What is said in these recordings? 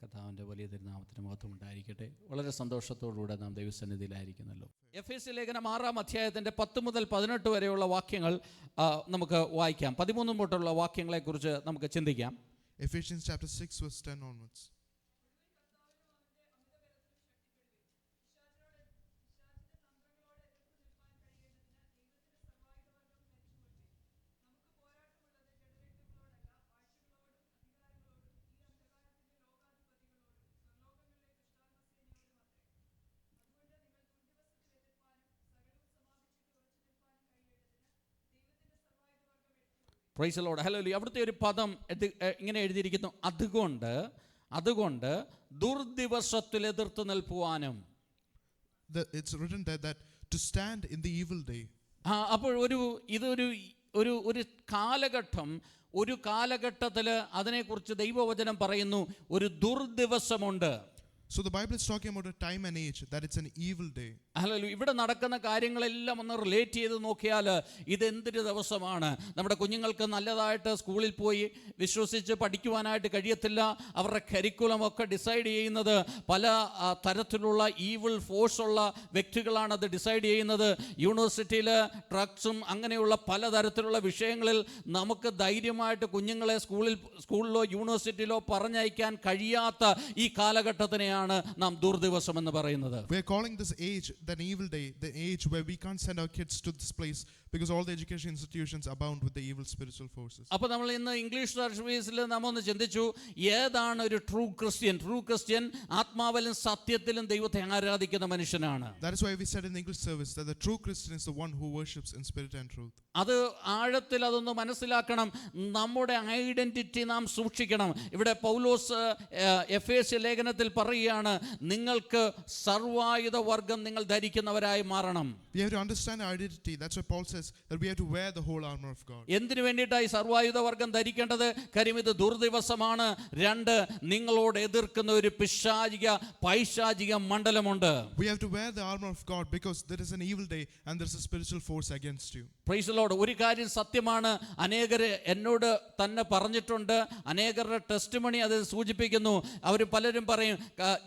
കർത്താവിൻ്റെ വലിയ തിരുനാമത്തിന് മഹത്വം ഉണ്ടായിരിക്കട്ടെ. വളരെ സന്തോഷത്തോടുകൂടെ നാം ദൈവസന്നിധിയിലായിരിക്കുന്നല്ലോ. എഫേസ്യ ലേഖനം 6-ാം അധ്യായത്തിൻ്റെ 10 മുതൽ 18 വരെയുള്ള വാക്യങ്ങൾ നമുക്ക് വായിക്കാം. 13 തൊട്ടുള്ള വാക്യങ്ങളെക്കുറിച്ച് നമുക്ക് ചിന്തിക്കാം. Ephesians chapter 6 verse 10 onwards. Price the Lord. Hallelujah. അവിടുത്തെ ഒരു പദം ഇങ്ങനെ എഴുതിയിരിക്കുന്നു, അതുകൊണ്ട് ദുർദിവസത്തിൽ എതിർത്ത് നിൽക്കുവാനും. It's written there that to stand in the evil day. അപ്പോൾ ഒരു കാലഘട്ടം, ഒരു കാലഘട്ടത്തിൽ അതിനെക്കുറിച്ച് ദൈവവചനം പറയുന്നു, ഒരു ദുർദിവസമുണ്ട്. So the Bible is talking about a time and age that it's an evil day. Hallelujah. ഇവിടെ നടക്കുന്ന കാര്യങ്ങളെല്ലാം ഒന്ന് റിലേറ്റ് ചെയ്ത് നോക്കിയാൽ ഇതെന്തൊരു ദിവസമാണ്. നമ്മുടെ കുഞ്ഞുങ്ങൾക്ക് നല്ലതായിട്ട് സ്കൂളിൽ പോയി വിശ്വസിച്ച് പഠിക്കുവാനായിട്ട് കഴിയത്തില്ല. അവരുടെ കരിക്കുലമൊക്കെ ഡിസൈഡ് ചെയ്യുന്നത് പല തരത്തിലുള്ള ഈവിൾ ഫോഴ്സുള്ള വ്യക്തികളാണ് അത് ഡിസൈഡ് ചെയ്യുന്നത്. യൂണിവേഴ്സിറ്റിയിൽ ഡ്രഗ്സും അങ്ങനെയുള്ള പലതരത്തിലുള്ള വിഷയങ്ങളിൽ നമുക്ക് ധൈര്യമായിട്ട് കുഞ്ഞുങ്ങളെ സ്കൂളിലോ യൂണിവേഴ്സിറ്റിയിലോ പറഞ്ഞയക്കാൻ കഴിയാത്ത ഈ കാലഘട്ടത്തിനെയാണ് നാം ദുർദിവസം എന്ന് പറയുന്നത്. We are calling this age an evil day, the age where we can't send our kids to this place because all the education institutions abound with the evil spiritual forces. അപ്പോൾ നമ്മൾ ഇന്ന് ഇംഗ്ലീഷ് സർവീസിൽ നാം ഒന്ന് ചിന്തിച്ചു, ഏതാണ് ഒരു true Christian? ആത്മാവിലും സത്യത്തിലും ദൈവത്തെ ആരാധിക്കുന്ന മനുഷ്യനാണ്. That is why we said in the English service that the true Christian is the one who worships in spirit and truth. അത് ആഴത്തിൽ അതൊന്ന് മനസ്സിലാക്കണം. നമ്മുടെ ഐഡന്റിറ്റി നാം സൂക്ഷിക്കണം. ഇവിടെ പൗലോസ് എഫേസ്യ ലേഖനത്തിൽ പറയുകയാണ്, നിങ്ങൾക്ക് സർവായുധ വർഗം നിങ്ങൾ ധരിക്കുന്നവരായി മാറണം. We have to understand our identity. That's why Paul says that we have to wear the whole armor of God. എന്തിനു വേണ്ടിയിട്ടായി സർവായുധ വർഗം ധരിക്കേണ്ടത്? കാര്യം ഇത് ദുർദിവസമാണ്. 2, നിങ്ങളോട് എതിർക്കുന്ന ഒരു പൈശാചിക മണ്ഡലമുണ്ട്. We have to wear the armor of God because there is an evil day and there is a spiritual force against you. Price the Lord. ഒരു കാര്യം സത്യമാണ്, അനേകർ എന്നോട് തന്നെ പറഞ്ഞിട്ടുണ്ട്, അനേകരുടെ ടെസ്റ്റിമണി അത് സൂചിപ്പിക്കുന്നു. അവർ പലരും പറയും,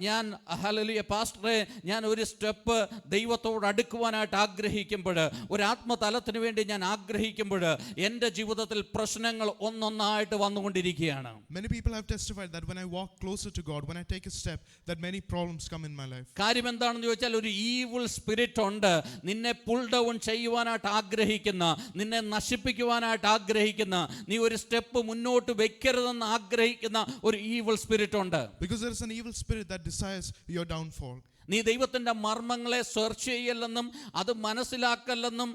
ഞാൻ ഹല്ലേലൂയ പാസ്റ്ററെ, ഞാൻ ഒരു സ്റ്റെപ്പ് ദൈവത്തോട് അടുക്കുവാനായിട്ട് ആഗ്രഹിക്കുമ്പോൾ, ഒരു ആത്മതലത്തിന് വേണ്ടി ഞാൻ ആഗ്രഹിക്കുമ്പോൾ എൻ്റെ ജീവിതത്തിൽ പ്രശ്നങ്ങൾ ഒന്നൊന്നായിട്ട് വന്നുകൊണ്ടിരിക്കുകയാണ്. Many people have testified that when I walk closer to God, when I take a step, that many problems come in my life. കാര്യം എന്താണെന്ന് ചോദിച്ചാൽ, ഒരു ഈവിൾ സ്പിരിറ്റ് ഉണ്ട്. നിന്നെ പുൾ ഡൗൺ ചെയ്യുവാനായിട്ട് ആഗ്രഹിക്കുന്ന, നിന്നെ നശിപ്പിക്കുവാനായിട്ട് ആഗ്രഹിക്കുന്ന, നീ ഒരു സ്റ്റെപ്പ് മുന്നോട്ട് വെക്കരുതെന്ന് ആഗ്രഹിക്കുന്ന ഒരു ഈവിൾ സ്പിരിറ്റ് ഉണ്ട്. Because there is an evil spirit that desires your downfall. നീ ദൈവത്തിൻ്റെ മർമ്മങ്ങളെ സെർച്ച് ചെയ്യല്ലെന്നും അത് മനസ്സിലാക്കല്ലെന്നും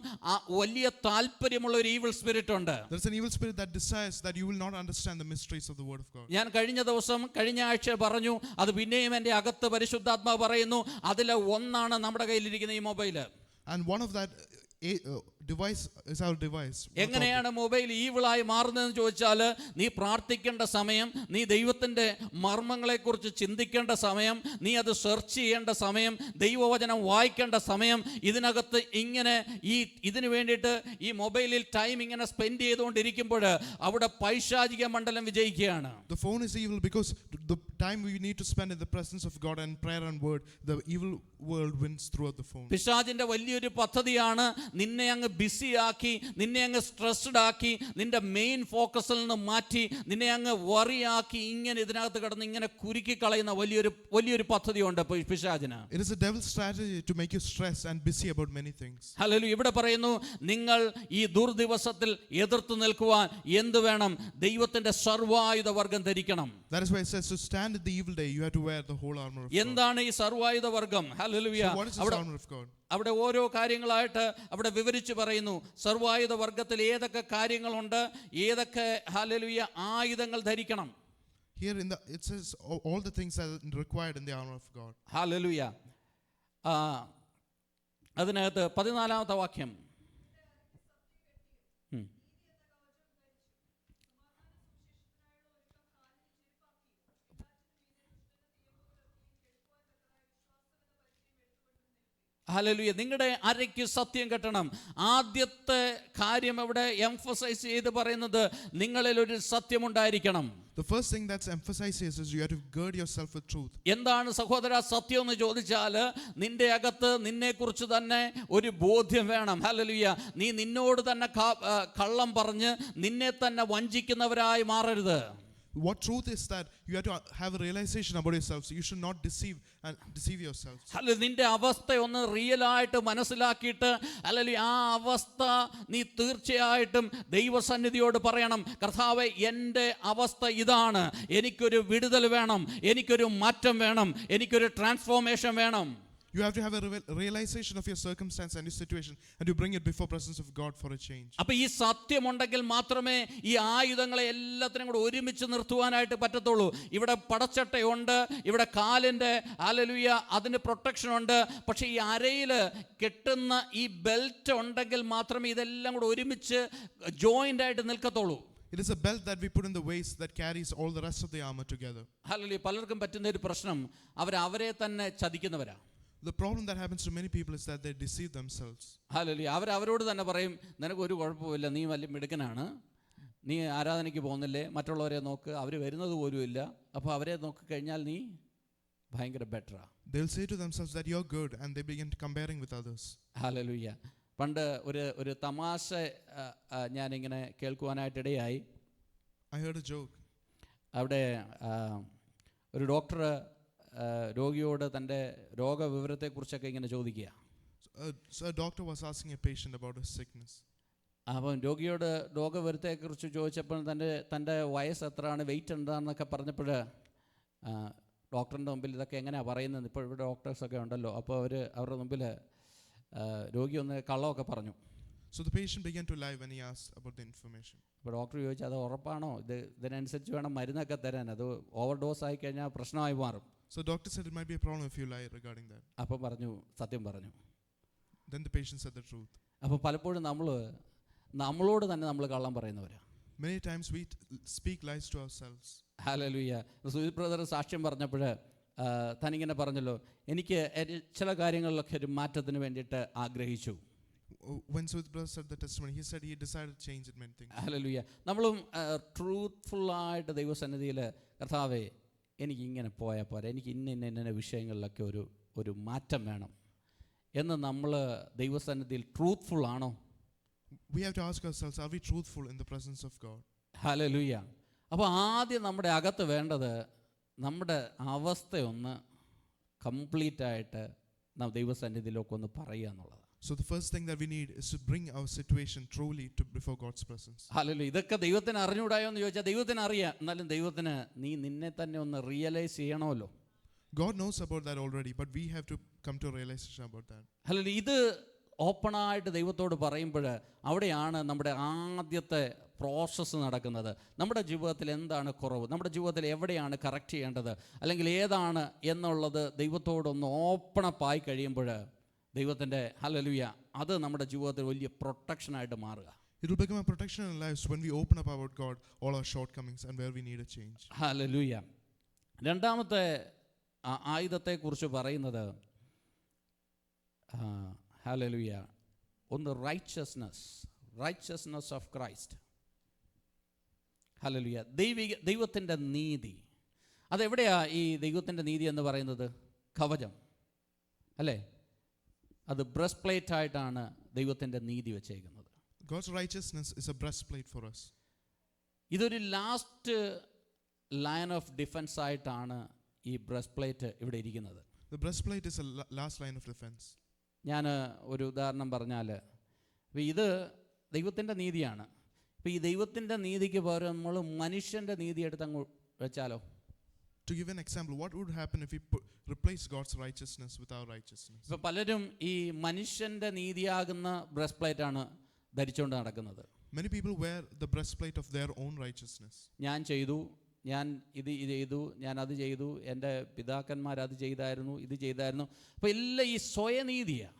വലിയ താല്പര്യമുള്ള ഒരു ഈവിൾ സ്പിരിറ്റ് ഉണ്ട്. There is an evil spirit that desires that you will not understand the mysteries of the word of God. ഞാൻ കഴിഞ്ഞ ആഴ്ച പറഞ്ഞു, അത് പിന്നെയും എൻ്റെ അകത്ത് പരിശുദ്ധാത്മാവ് പറയുന്നു, അതിലെ ഒന്നാണ് നമ്മുടെ കയ്യിലിരിക്കുന്ന ഈ mobile. And one of that device is our device. എങ്ങനെയാണ് മൊബൈൽ ഈവിളായി മാറുന്നതെന്ന് ചോദിച്ചാൽ, നീ പ്രാർത്ഥിക്കേണ്ട സമയം, നീ ദൈവത്തിൻ്റെ മർമ്മങ്ങളെക്കുറിച്ച് ചിന്തിക്കേണ്ട സമയം, നീ അത് സെർച്ച് ചെയ്യേണ്ട സമയം, ദൈവവചനം വായിക്കേണ്ട സമയം, ഇതിനകത്ത് ഇങ്ങനെ ഇതിനു വേണ്ടിയിട്ട് ഈ മൊബൈലിൽ ടൈം ഇങ്ങനെ സ്പെൻഡ് ചെയ്തുകൊണ്ടിരിക്കുമ്പോൾ അവിടെ പൈശാചിക മണ്ഡലം വിജയിക്കുകയാണ്. The phone is evil because the time we need to spend in the presence of God and prayer and word, the evil world wins throughout the phone. പിശാചിന്റെ വലിയൊരു പദ്ധതിയാണ് നിന്നെ അങ്ങ് ബിസിയാക്കി, നിന്നെ അങ്ങ് സ്ട്രെസ്ഡ് ആക്കി, നിന്റെ മെയിൻ ഫോക്കസിൽ നിന്ന് മാറ്റി, നിന്നെ അങ്ങ് വറിയാക്കി, ഇങ്ങനെ ഇതിനകത്ത് കിടന്ന് ഇങ്ങനെ കുരുക്കി കളയുന്ന വലിയൊരു പദ്ധതിയുണ്ട് പിശാചിന്. It is a devil's strategy to make you stress and busy about many things. Hallelujah. ഇവിടെ പറയുന്നു, നിങ്ങൾ ഈ ദുർദിവസത്തിൽ എതിർത്ത് നിൽക്കുവാൻ എന്ത് വേണം? ദൈവത്തിന്റെ സർവായുധ വർഗം ധരിക്കണം. That is why it says to stand in the evil day you have to wear the whole armor of God. എന്താണ് ഈ സർവായുധ വർഗം? Hallelujah. So what is the armor of God? അവിടെ ഓരോ കാര്യങ്ങളായിട്ട് അവിടെ വിവരിച്ച് പറയുന്നു. സർവായുധ വർഗത്തിൽ ഏതൊക്കെ കാര്യങ്ങളുണ്ട്, ഏതൊക്കെ ഹല്ലേലൂയ ആയുധങ്ങൾ ധരിക്കണം. Here it says all the things that are required in the armor of God. Hallelujah. അതിനകത്ത് 14-ാമത്തെ വാക്യം, ഹല്ലേലൂയ. നിങ്ങളുടെ അരയ്ക്ക് സത്യം കെട്ടണം. ആദ്യത്തെ കാര്യം ഇവിടെ എംഫസൈസ് ചെയ്ത് പറയുന്നത് നിങ്ങളിൽ ഒരു സത്യമുണ്ടായിരിക്കണം. The first thing that's emphasized is you have to gird yourself with truth. എന്താണ് സഹോദര സത്യം എന്ന് ചോദിച്ചാൽ, നിന്റെ അകത്ത് നിന്നെക്കുറിച്ച് തന്നെ ഒരു ബോധ്യം വേണം. ഹല്ലേലൂയ. നീ നിന്നോട് തന്നെ കള്ളം പറഞ്ഞ് നിന്നെ തന്നെ വഞ്ചിക്കുന്നവരായി മാറരുത്. What truth is that? You have to have a realization about yourself. So you should not deceive yourself. അല്ലെങ്കിൽ നിന്റെ അവസ്ഥ ഒന്ന് റിയലായിട്ട് മനസ്സിലാക്കിയിട്ട്, അല്ലെങ്കിൽ ആ അവസ്ഥ നീ തീർച്ചയായിട്ടും ദൈവസന്നിധിയോട് പറയണം. കർത്താവേ, എൻ്റെ അവസ്ഥ ഇതാണ്, എനിക്കൊരു വിടുതൽ വേണം, എനിക്കൊരു മാറ്റം വേണം, എനിക്കൊരു ട്രാൻസ്ഫോർമേഷൻ വേണം. You have to have a realization of your circumstance and your situation, and you bring it before presence of God for a change. അപ്പോൾ ഈ സത്യമുണ്ടെങ്കിൽ മാത്രമേ ഈ ആയുധങ്ങളെ എല്ലാത്തിനും കൂടെ ഒരുമിച്ച് നിർത്തുവാനായിട്ട് പറ്റത്തുള്ളൂ. ഇവിടെ പടച്ചട്ടയുണ്ട്, ഇവിടെ കാലിൻ്റെ ഹല്ലേലൂയ അതിന് പ്രൊട്ടക്ഷൻ ഉണ്ട്. പക്ഷേ ഈ അരയിൽ കെട്ടുന്ന ഈ ബെൽറ്റ് ഉണ്ടെങ്കിൽ മാത്രമേ ഇതെല്ലാം കൂടെ ഒരുമിച്ച് ജോയിൻ്റ് ആയിട്ട് നിൽക്കത്തുള്ളൂ. It is a belt that we put in the waist that carries all the rest of the armor together. Hallelujah. പലർക്കും പറ്റുന്ന ഒരു പ്രശ്നം, അവരെ തന്നെ ചതിക്കുന്നവരാ. The problem that happens to many people is that they deceive themselves. Hallelujah. അവരോട് തന്നെ പറയും, നിനക്കൊരു കുഴപ്പമില്ല, നീ വലിയ മിടുക്കനാണ്, നീ ആരാധനയ്ക്ക് പോകുന്നില്ലേ, മറ്റുള്ളവരെ നോക്ക്, അവർ വരുന്നത് പോലും ഇല്ല, അപ്പോൾ അവരെ നോക്കിക്കഴിഞ്ഞാൽ നീ ഭയങ്കര ബെറ്ററാ. They'll say to themselves that you're good, and they begin comparing with others. Hallelujah. പണ്ട് ഒരു തമാശ ഞാനിങ്ങനെ കേൾക്കുവാനായിട്ടിടയായി. I heard a joke. അവിടെ ഒരു ഡോക്ടർ രോഗിയോട് തൻ്റെ രോഗവിവരത്തെക്കുറിച്ചൊക്കെ ഇങ്ങനെ ചോദിക്കുക. So a doctor was asking a patient about his sickness. അപ്പം രോഗിയോട് രോഗവിവരത്തെക്കുറിച്ച് ചോദിച്ചപ്പോൾ തൻ്റെ വയസ്സ് എത്രയാണ്, വെയിറ്റ് എന്താണെന്നൊക്കെ പറഞ്ഞപ്പോൾ ഡോക്ടറിൻ്റെ മുമ്പിൽ ഇതൊക്കെ എങ്ങനെയാണ് പറയുന്നത്, ഇപ്പോൾ ഇവിടെ ഡോക്ടേഴ്സൊക്കെ ഉണ്ടല്ലോ, അപ്പോൾ അവരുടെ മുമ്പിൽ രോഗി ഒന്ന് കള്ളമൊക്കെ പറഞ്ഞു. So the patient began to lie when he asked about the information. അപ്പോൾ ഡോക്ടർ ചോദിച്ചു, അത് ഉറപ്പാണോ, ഇതിനനുസരിച്ച് വേണം മരുന്നൊക്കെ തരാൻ, അത് ഓവർ ഡോസ് ആയി കഴിഞ്ഞാൽ പ്രശ്നമായി മാറും. So doctor said it might be a problem if you lie regarding that. അപ്പോൾ പറഞ്ഞു, സത്യം പറഞ്ഞു. Then the patient said the truth. അപ്പോൾ പലപ്പോഴും നമ്മളോട് തന്നെ നമ്മൾ കള്ളം പറയുന്നവരാ. Many times we speak lies to ourselves. Hallelujah. Sujith brother സാക്ഷ്യം പറഞ്ഞപ്പോൾ തനിങ്ങനെ പറഞ്ഞല്ലോ, എനിക്ക് ചില കാര്യങ്ങളിലൊക്കെ ഒരു മാറ്റത്തിന് വേണ്ടിയിട്ട് ആഗ്രഹിച്ചു. When Sudhir brother said the testimony, he said he decided to change in many things. Hallelujah. നമ്മളും ട്രൂത്ത്ഫുള്ളായിട്ട് ദൈവസന്നിധിയിൽ, കർത്താവേ, എനിക്ക് ഇങ്ങനെ പോയാൽ പോരാ, എനിക്ക് ഇന്ന വിഷയങ്ങളിലൊക്കെ ഒരു മാറ്റം വേണം എന്ന് നമ്മൾ ദൈവസന്നിധിയിൽ ട്രൂത്ത്ഫുൾ ആണോ? We have to ask ourselves, are we truthful in the presence of God? Hallelujah. അപ്പോൾ ആദ്യം നമ്മുടെ അകത്ത് വേണ്ടത് നമ്മുടെ അവസ്ഥയൊന്ന് കംപ്ലീറ്റായിട്ട് നാം ദൈവസന്നിധിയിലൊക്കെ ഒന്ന് പറയുക എന്നുള്ളതാണ്. So the first thing that we need is to bring our situation truly before God's presence. Hallelujah. ഇതൊക്കെ ദൈവത്തിന് അറിഞ്ഞൂടായോ എന്ന് ചോദിച്ചാൽ ദൈവത്തിന് അറിയാം. എന്നാലും ദൈവത്തിന് നീ നിന്നെ തന്നെ ഒന്ന് റിയലൈസ് ചെയ്യണമല്ലോ. God knows about that already, but we have to come to a realization about that. Hallelujah. ഇത് ഓപ്പണായിട്ട് ദൈവത്തോട് പറയുമ്പോൾ അവിടെയാണ് നമ്മുടെ ആദ്യത്തെ പ്രോസസ്സ് നടക്കുന്നത്. നമ്മുടെ ജീവിതത്തിൽ എന്താണ് കുറവ്, നമ്മുടെ ജീവിതത്തിൽ എവിടെയാണ് കറക്റ്റ് ചെയ്യേണ്ടത്, അല്ലെങ്കിൽ ഏതാണ് എന്നുള്ളത് ദൈവത്തോടൊന്ന് ഓപ്പണപ്പായി കഴിയുമ്പോൾ ദൈവത്തിൻ്റെ ഹല്ലേലൂയ അത് നമ്മുടെ ജീവിതത്തിൽ വലിയ പ്രൊട്ടക്ഷനായിട്ട് മാറുക. It will become a protection in our lives when we open up about God, all our shortcomings and where we need a change. Hallelujah. രണ്ടാമത്തെ ആയുധത്തെക്കുറിച്ച് പറയുന്നത് ഹല്ലേലൂയ ഒന്ന് റൈച്ചസ്നെസ് ഓഫ് ക്രൈസ്റ്റ്. ഹല്ലേലൂയ. ദൈവത്തിൻ്റെ നീതി. അതെവിടെയാ ഈ ദൈവത്തിൻ്റെ നീതി എന്ന് പറയുന്നത്? കവചം അല്ലേ? അത് ബ്രസ്റ്റ് പ്ലേറ്റ് ആയിട്ടാണ് ദൈവത്തിൻ്റെ നീതി വെച്ചേക്കുന്നത്. God's righteousness is a breastplate for us. ഇതൊരു ലാസ്റ്റ് ലൈൻ ഓഫ് ഡിഫൻസ് ആയിട്ടാണ് ഈ ബ്രസ്റ്റ് പ്ലേറ്റ് ഇവിടെ ഇരിക്കുന്നത്. The breastplate is a last line of defense. ഞാൻ ഒരു ഉദാഹരണം പറഞ്ഞാൽ, അപ്പോൾ ഇത് ദൈവത്തിൻ്റെ നീതിയാണ്. ഇപ്പോൾ ഈ ദൈവത്തിൻ്റെ നീതിക്ക് പകരം നമ്മൾ മനുഷ്യൻ്റെ നീതി എടുത്ത് അങ്ങ് വെച്ചാലോ? To give an example, what would happen if we replace God's righteousness with our righteousness? ഇപ്പോൾ പലരും ഈ മനുഷ്യൻ്റെ നീതിയാകുന്ന ബ്രസ്റ്റ് പ്ലേറ്റ് ആണ് ധരിച്ചുകൊണ്ട് നടക്കുന്നത്. Many people wear the breastplate of their own righteousness. ഞാൻ ചെയ്തു, ഞാൻ ഇത് ചെയ്തു, ഞാൻ അത് ചെയ്തു, എൻ്റെ പിതാക്കന്മാർ അത് ചെയ്തായിരുന്നു, ഇത് ചെയ്തായിരുന്നു. അപ്പോൾ എല്ലാം ഈ സ്വയനീതിയാണ്.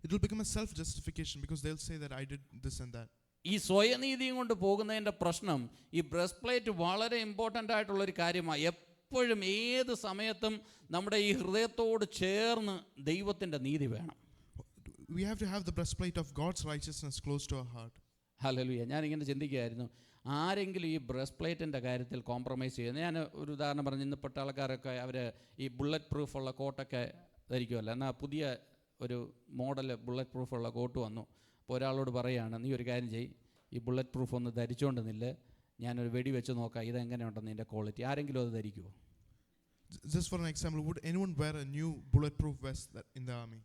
It will become a self-justification because they'll say that I did this and that. ഈ സ്വയനീതിയും കൊണ്ട് പോകുന്നതിൻ്റെ പ്രശ്നം, ഈ ബ്രസ്റ്റ് പ്ലേറ്റ് വളരെ ഇമ്പോർട്ടൻ്റ് ആയിട്ടുള്ളൊരു കാര്യമാണ്. എപ്പോഴും ഏത് സമയത്തും നമ്മുടെ ഈ ഹൃദയത്തോട് ചേർന്ന് ദൈവത്തിൻ്റെ നീതി വേണം. we have to have the breastplate of God's righteousness close to our heart. Hallelujah. ഞാനിങ്ങനെ ചിന്തിക്കുകയായിരുന്നു, ആരെങ്കിലും ഈ ബ്രസ്റ്റ് പ്ലേറ്റിൻ്റെ കാര്യത്തിൽ കോംപ്രമൈസ് ചെയ്യുന്നത്. ഞാൻ ഒരു ഉദാഹരണം പറഞ്ഞു, ഇന്ന് പട്ടാളക്കാരൊക്കെ അവർ ഈ ബുള്ളറ്റ് പ്രൂഫുള്ള കോട്ടൊക്കെ ധരിക്കുമല്ലോ. എന്നാൽ പുതിയ ഒരു മോഡൽ ബുള്ളറ്റ് പ്രൂഫുള്ള കോട്ട് വന്നു. അപ്പോൾ ഒരാളോട് പറയുകയാണ്, നീ ഒരു കാര്യം ചെയ്യ്, ഈ ബുള്ളറ്റ് പ്രൂഫ് ഒന്ന് ധരിച്ചുകൊണ്ട് നില്ല്, ഞാനൊരു വെടി വെച്ച് നോക്കാം ഇതെങ്ങനെയുണ്ടെന്ന് ഇതിൻ്റെ ക്വാളിറ്റി. ആരെങ്കിലും അത് ധരിക്കുമോ? Just for an example, would anyone wear a new bulletproof vest in the army?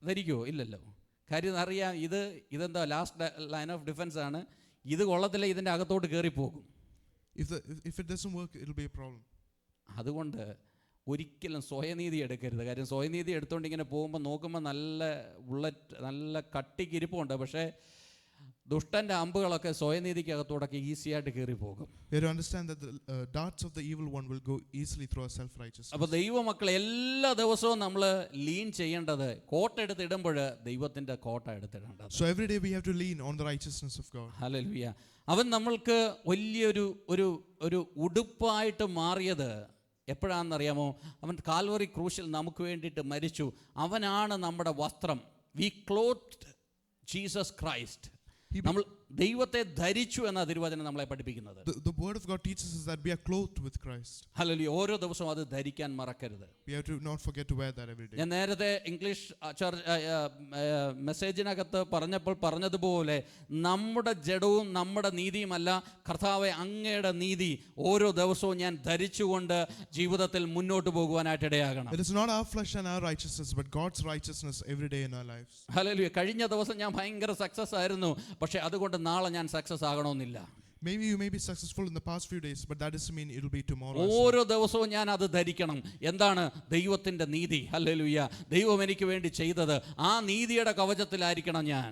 ധരിക്കുമോ? ഇല്ലല്ലോ. കാര്യം അറിയാം, ഇതെന്താ ലാസ്റ്റ് ലൈൻ ഓഫ് ഡിഫൻസ് ആണ്. ഇത് കൊള്ളത്തില്ല, ഇതിൻ്റെ അകത്തോട്ട് കയറിപ്പോകും. If it doesn't work, it'll be a problem. അതുകൊണ്ട് ഒരിക്കലും സ്വയനീതി എടുക്കരുത്. കാര്യം സ്വയനീതി എടുത്തുകൊണ്ട് ഇങ്ങനെ പോകുമ്പോൾ നോക്കുമ്പോൾ നല്ല ബുള്ളറ്റ് നല്ല കട്ടിക്കിരിപ്പുണ്ട്, പക്ഷേ ദുഷ്ടൻ്റെ അമ്പുകളൊക്കെ സ്വയനീതിക്കകത്തോടൊക്കെ ഈസിയായിട്ട് കയറി പോകും. We have to understand that the darts of the evil one will go easily through our self-righteousness. അപ്പോൾ ദൈവമക്കൾ എല്ലാ ദിവസവും നമ്മൾ ലീൻ ചെയ്യേണ്ടത്, കോട്ട എടുത്തിടുമ്പോൾ ദൈവത്തിൻ്റെ കോട്ട എടുത്തിടേണ്ടത്. So every day we have to lean on the righteousness of God. Hallelujah. അവൻ നമ്മൾക്ക് വലിയൊരു ഒരു ഒരു ഉടുപ്പായിട്ട് മാറിയത് എപ്പോഴാണെന്നറിയാമോ? അവൻ കാൽവറി ക്രൂശിൽ നമുക്ക് വേണ്ടിയിട്ട് മരിച്ചു. അവനാണ് നമ്മുടെ വസ്ത്രം. We clothed Jesus Christ. നമ്മൾ ദൈവത്തെ ധരിച്ചു എന്ന തിരുവചനം നമ്മളെ പഠിപ്പിക്കുന്നത്. The word of God teaches us that we are clothed with Christ. Hallelujah. ഓരോ ദിവസവും അത് ധരിക്കാൻ മറക്കരുത്. We have to not forget to wear that every day. ഞാൻ നേരത്തെ ഇംഗ്ലീഷ് മെസ്സേജിനകത്ത് പറഞ്ഞതുപോലെ നമ്മുടെ ജഡവും നമ്മുടെ നീതിയുമല്ല, കർത്താവെ അങ്ങയുടെ നീതി ഓരോ ദിവസവും ഞാൻ ധരിച്ചുകൊണ്ട് ജീവിതത്തിൽ മുന്നോട്ട് പോകുവാനായിട്ട് ഇടയാകണം. It is not our flesh and our righteousness, but God's righteousness every day in our lives. Hallelujah. കഴിഞ്ഞ ദിവസം ഞാൻ ഭയങ്കര സക്സസ് ആയിരുന്നു, പക്ഷേ അതുകൊണ്ട് നാളെ ഞാൻ സക്സസ് ആകണമെന്നില്ല. Maybe you may be successful in the past few days, but that doesn't mean it will be tomorrow. ഓരോ ദിവസവും ഞാൻ അത് ധരിക്കണം. എന്താണ്? ദൈവത്തിൻ്റെ നീതി. ഹല്ലേലൂയ. ദൈവം എനിക്ക് വേണ്ടി ചെയ്തത്, ആ നീതിയുടെ കവചത്തിലായിരിക്കണം ഞാൻ.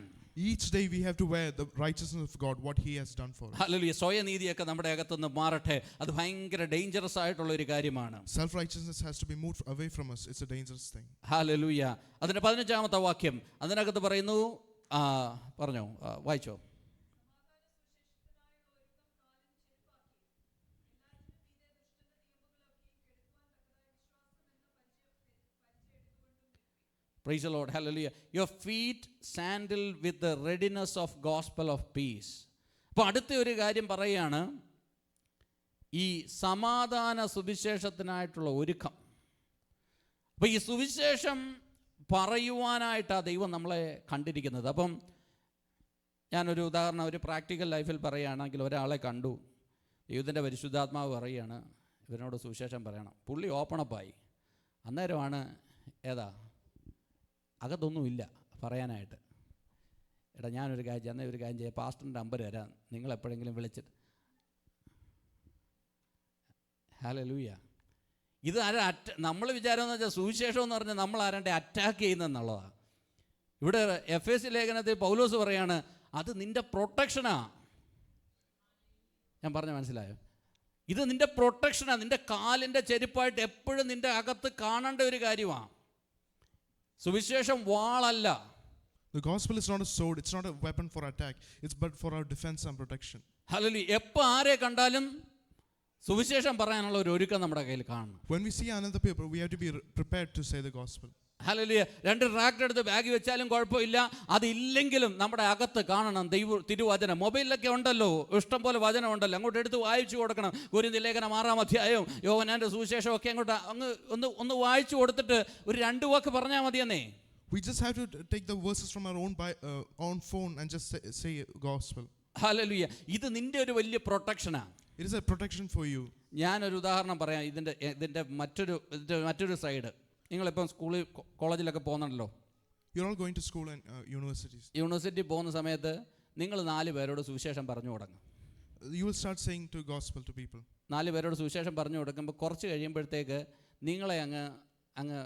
Each day we have to wear the righteousness of God, what He has done for us. Hallelujah. സ്വയനീതിയൊക്കെ നമ്മുടെ അകത്തുനിന്ന് മാറട്ടെ. അത് ഭയങ്കര ഡേഞ്ചറസ് ആയിട്ടുള്ള ഒരു കാര്യമാണ്. Self-righteousness has to be moved away from us. It's a dangerous thing. Hallelujah. അതിൻ്റെ 15-ാമത്തെ വാക്യം അതിനകത്ത് പറയുന്നു, പറഞ്ഞോ, വായിച്ചോ. Praise the Lord. Hallelujah. Your feet sandaled with the readiness of gospel of peace. അപ്പോൾ അടുത്ത ഒരു കാര്യം പറയുകയാണ്, ഈ സമാധാന സുവിശേഷത്തിനായിട്ടുള്ള ഒരുക്കം. അപ്പോൾ ഈ സുവിശേഷം പറയുവാനായിട്ടാണ് ദൈവം നമ്മളെ കണ്ടിരിക്കുന്നത്. അപ്പം ഞാനൊരു ഉദാഹരണം, ഒരു പ്രാക്ടിക്കൽ ലൈഫിൽ പറയുകയാണെങ്കിൽ, ഒരാളെ കണ്ടു, ദൈവത്തിൻ്റെ പരിശുദ്ധാത്മാവ് പറയുകയാണ് ഇവനോട് സുവിശേഷം പറയണം. പുള്ളി ഓപ്പണപ്പായി. അന്നേരമാണ് അകത്തൊന്നുമില്ല പറയാനായിട്ട്. എടാ ഞാനൊരു കാര്യം ചെയ്യാം, പാസ്റ്ററിൻ്റെ നമ്പർ തരാം, നിങ്ങൾ എപ്പോഴെങ്കിലും വിളിച്ചിട്ട്. ഹല്ലേലൂയ. ഇത് നമ്മൾ വിചാരം എന്ന് വെച്ചാൽ സുവിശേഷം എന്ന് പറഞ്ഞാൽ നമ്മൾ ആരാണ്ടെ അറ്റാക്ക് ചെയ്യുന്നതെന്നുള്ളതാണ്. ഇവിടെ എഫേസ്യ ലേഖനത്തിൽ പൗലോസ് പറയാണ്, അത് നിൻ്റെ പ്രൊട്ടക്ഷനാ. ഞാൻ പറഞ്ഞ മനസ്സിലായോ? ഇത് നിൻ്റെ പ്രൊട്ടക്ഷനാണ്, നിൻ്റെ കാലിൻ്റെ ചെരുപ്പായിട്ട് എപ്പോഴും നിൻ്റെ അകത്ത് കാണേണ്ട ഒരു കാര്യമാണ്. സുവിശേഷം വാളല്ല. The gospel is not a sword, it's not a weapon for attack, it's but for our defense and protection. Hallelujah. എപ്പോൾ ആരെ കണ്ടാലും സുവിശേഷം പറയാനുള്ള ഒരു ഒരുക്കം നമ്മുടെ കയ്യിൽ കാണണം. When we see another people, we have to be prepared to say the gospel. Hallelujah. 2 tract എടുത്ത് ബാഗ് വെച്ചാലും കുഴപ്പമില്ല, അതില്ലെങ്കിലും നമ്മുടെ അകത്ത് കാണണം തിരുവചനം. മൊബൈലിലൊക്കെ ഉണ്ടല്ലോ, ഇഷ്ടം പോലെ വചനം ഉണ്ടല്ലോ, അങ്ങോട്ട് എടുത്ത് വായിച്ചു കൊടുക്കണം. കൊരിന്ത്യർ ലേഖനം 6-ാം അധ്യായം, യോഹന്നാന്റെ സുവിശേഷം ഒക്കെ അങ്ങോട്ട് ഒന്ന് വായിച്ചു കൊടുത്തിട്ട് ഒരു 2 വാക്ക് പറഞ്ഞാൽ മതിയെന്നേ. We just have to take the verses from our own phone and just say gospel. Hallelujah. ഇത് നിന്റെ ഒരു വലിയ പ്രൊട്ടക്ഷനാണ്. It is a protection for you. ഞാനൊരു ഉദാഹരണം പറയാം. ഇതിൻ്റെ മറ്റൊരു സൈഡ്. നിങ്ങളിപ്പം സ്കൂളിൽ കോളേജിലൊക്കെ പോകുന്നുണ്ടല്ലോ. You're all going to school and universities. University പോകുന്ന സമയത്ത് നിങ്ങൾ 4 പേരോട് സുവിശേഷം പറഞ്ഞു തുടങ്ങും. You will start saying to gospel to people. 4 പേരോട് സുവിശേഷം പറഞ്ഞു കൊടുക്കുമ്പോൾ കുറച്ച് കഴിയുമ്പോഴത്തേക്ക് നിങ്ങളെ അങ്ങ്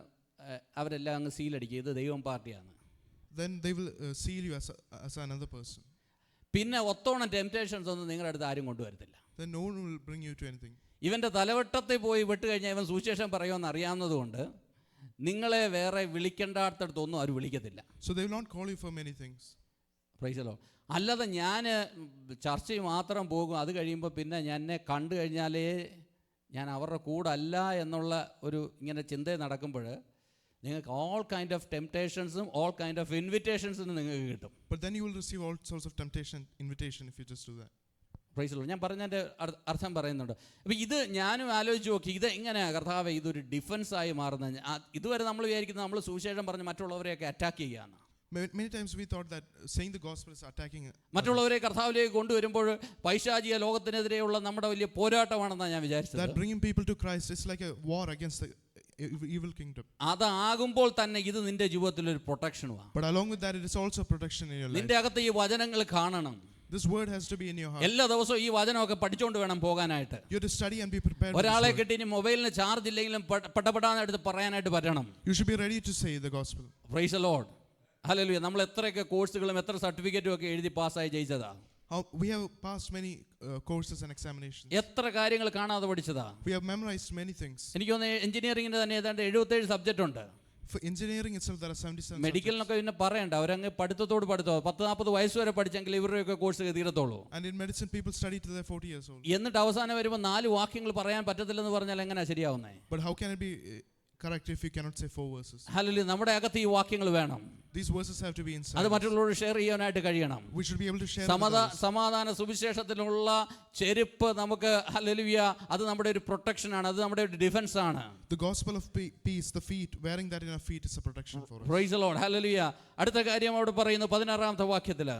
അവരെല്ലാം അങ്ങ് സീലടിക്കുക, ഇത് ദൈവം പാർട്ടിയാണ്. Then they will seal you as another person. പിന്നെ ഒത്തോണം ടെംപ്റ്റേഷൻസ് ഒന്നും നിങ്ങളുടെ അടുത്ത് ആരും കൊണ്ടുവരത്തില്ല. Then no one will bring you to anything. ഇവൻ്റെ തലവട്ടത്തിൽ പോയി വിട്ട് കഴിഞ്ഞാൽ ഇവൻ സുവിശേഷം പറയുമെന്ന് അറിയാവുന്നതുകൊണ്ട് നിങ്ങളെ വേറെ വിളിക്കേണ്ടടുത്തൊന്നും അവർ വിളിക്കത്തില്ല. So they will not call you for many things. Price the Lord. അല്ലാതെ ഞാൻ ചർച്ചയിൽ മാത്രം പോകും, അത് കഴിയുമ്പോൾ പിന്നെ എന്നെ കണ്ടു കഴിഞ്ഞാലേ ഞാൻ അവരുടെ കൂടെ അല്ല എന്നുള്ള ഒരു ഇങ്ങനെ ചിന്ത നടക്കുമ്പോൾ നിങ്ങൾക്ക് ഓൾ കൈൻഡ് ഓഫ് ടെംപ്റ്റേഷൻസും ഓൾ കൈൻഡ് ഓഫ് ഇൻവിറ്റേഷൻസും നിങ്ങൾക്ക് കിട്ടും. But then you will receive all sorts of temptation, invitation if you just do that. Price the Lord. ഞാൻ പറഞ്ഞതിൻ്റെ അർത്ഥം പറയുന്നുണ്ട്. അപ്പോൾ ഇത് ഞാനും ആലോചിച്ച് നോക്കി, ഇത് എങ്ങനെയാണ് കർത്താവേ ഇതൊരു ഡിഫൻസായി മാറുന്നത്? ഇതുവരെ നമ്മൾ വിചാരിക്കുന്നത് നമ്മൾ സുവിശേഷം പറഞ്ഞ് മറ്റുള്ളവരെയൊക്കെ അറ്റാക്ക് ചെയ്യുകയാണ്. Many times we thought that saying the gospel is attacking മറ്റുള്ളവരെ കർത്താവിലേക്ക് കൊണ്ടുവരുമ്പോൾ പൈശാചിക ലോകത്തിനെതിരെയുള്ള നമ്മുടെ വലിയ പോരാട്ടമാണെന്നാണ് ഞാൻ വിചാരിച്ചത്. that bringing people to Christ is like a war against the evil kingdom. അതാകുമ്പോൾ തന്നെ ഇത് നിന്റെ ജീവിതത്തിൽ ഒരു പ്രൊട്ടക്ഷനുമാണ്. But along with that, it is also protection in your life. നിന്റെ അകത്ത് ഈ വചനങ്ങൾ കാണണം. This word has to be in your heart. എല്ലാ ദിവസവും ഈ വചനമൊക്കെ പഠിച്ചുകൊണ്ട് വേണം പോകാനായിട്ട്. You have to study and be prepared. ഒരാളെ കിട്ടി ഇനി മൊബൈലിന് ചാർജ് ഇല്ലെങ്കിലും പടപടാന്ന് പറയാനായിട്ട് പറ്റണം. You should be ready to say the gospel. Praise the Lord. Hallelujah. നമ്മൾ എത്രയൊക്കെ കോഴ്സുകളും എത്ര സർട്ടിഫിക്കറ്റും ഒക്കെ എഴുതി പാസ്സായി ജയിച്ചതാ. We have passed many courses and examinations. എത്ര കാര്യങ്ങൾ കാണാതെ പഠിച്ചതാ. We have memorized many things. എനിക്ക് തോന്നുന്നു എഞ്ചിനീയറിംഗിന് തന്നെ ഏതാണ്ട് 77 സബ്ജക്റ്റ് ഉണ്ട്. For engineering itself there are 77 മെഡിക്കലിനൊക്കെ പിന്നെ പറയണ്ട, അവരങ്ങ് പഠിത്തത്തോട് 10-40 വയസ്സ് വരെ പഠിച്ചെങ്കിൽ ഇവരുടെയൊക്കെ course തീരത്തുള്ളൂ. And in medicine people study till they're 40 years old. എന്നിട്ട് അവസാനം വരുമ്പോൾ 4 വാക്യങ്ങൾ പറയാൻ പറ്റത്തില്ലെന്ന് പറഞ്ഞാൽ എങ്ങനെയാ ശരിയാവുന്നേ? But how can it be correct if you cannot say 4 verses? Hallelujah. നമ്മുടെ അകത്ത് ഈ വാക്യങ്ങൾ വേണം. These verses have to be inside. അത് മറ്റുള്ളവരോട് ഷെയർ ചെയ്യാനായിട്ട് കഴിയണം. We should be able to share. സമാധാന സുവിശേഷത്തിലുള്ള ചെരുപ്പ് നമുക്ക് ഹല്ലേലൂയ അത് നമ്മുടെ ഒരു പ്രൊട്ടക്ഷൻ ആണ്, അത് നമ്മുടെ ഒരു ഡിഫൻസ് ആണ്. The gospel of peace, the feet, wearing that in our feet is a protection for us. Praise the Lord. Hallelujah. അടുത്ത കാര്യം അവിടെ പറയുന്നു 16-ാമത്തെ വാക്യത്തില്.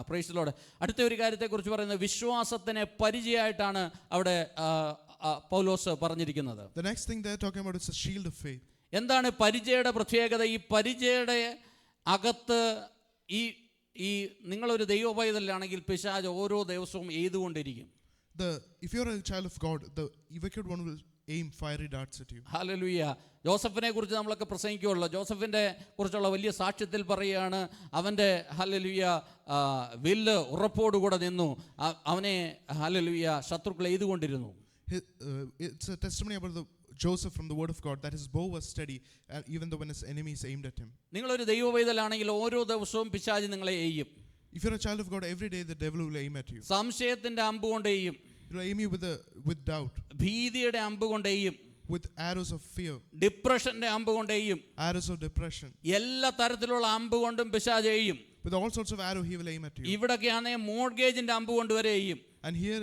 Praise the Lord. അടുത്ത ഒരു കാര്യത്തെക്കുറിച്ച് പറയുന്നത് വിശ്വാസത്തിനെ പരിചയമായിട്ടാണ് അവിടെ പൗലോസ് പറഞ്ഞിരിക്കുന്നത്. The next thing they're talking about is a shield of faith. എന്താണ് പരിചയയുടെ പ്രത്യേകത? ഈ പരിചയയുടെ അകത്ത് ഈ നിങ്ങളൊരു ദൈവ പൈതലാണെങ്കിൽ പിശാച് ഓരോ ദിവസവും എയ്തുകൊണ്ടിരിക്കും. If you're a child of God, the wicked one will aim fiery darts at you. Hallelujah. ജോസഫിനെ കുറിച്ച് നമ്മളൊക്കെ പ്രസംഗിക്കുമല്ലോ. ജോസഫിന്റെ കുറിച്ചുള്ള വലിയ സാക്ഷ്യത്തിൽ പറയുകയാണ്, അവൻ്റെ ഹല്ലേലൂയ വില്ല് ഉറപ്പോടുകൂടെ നിന്നു, അവനെ ഹല്ലേലൂയ ശത്രുക്കൾ എയ്തുകൊണ്ടിരുന്നു. It's a testimony about Joseph from the word of God that his bow was steady even though when his enemies aimed at him. നിങ്ങളൊരു ദൈവ പൈതലാണെങ്കിൽ ഓരോ ദിവസവും പിശാച് നിങ്ങളെ എയ്യും. If you're a child of God, every day the devil will aim at you. സംശയത്തിന്റെ അമ്പ് കൊണ്ട് എയ്യും. He will aim you with doubt. ഭീതിയുടെ അമ്പ് കൊണ്ട് എയ്യും. With arrows of fear. ഡിപ്രഷന്റെ അമ്പ് കൊണ്ട് എയ്യും. Arrows of depression. എല്ലാ തരത്തിലുള്ള അമ്പ് കൊണ്ടും പിശാച് എയ്യും. With all sorts of arrow he will aim at you. ഇവിടൊക്കെയാണെ മോർഗേജിന്റെ അമ്പ് കൊണ്ട് വരെ എയ്യും. And here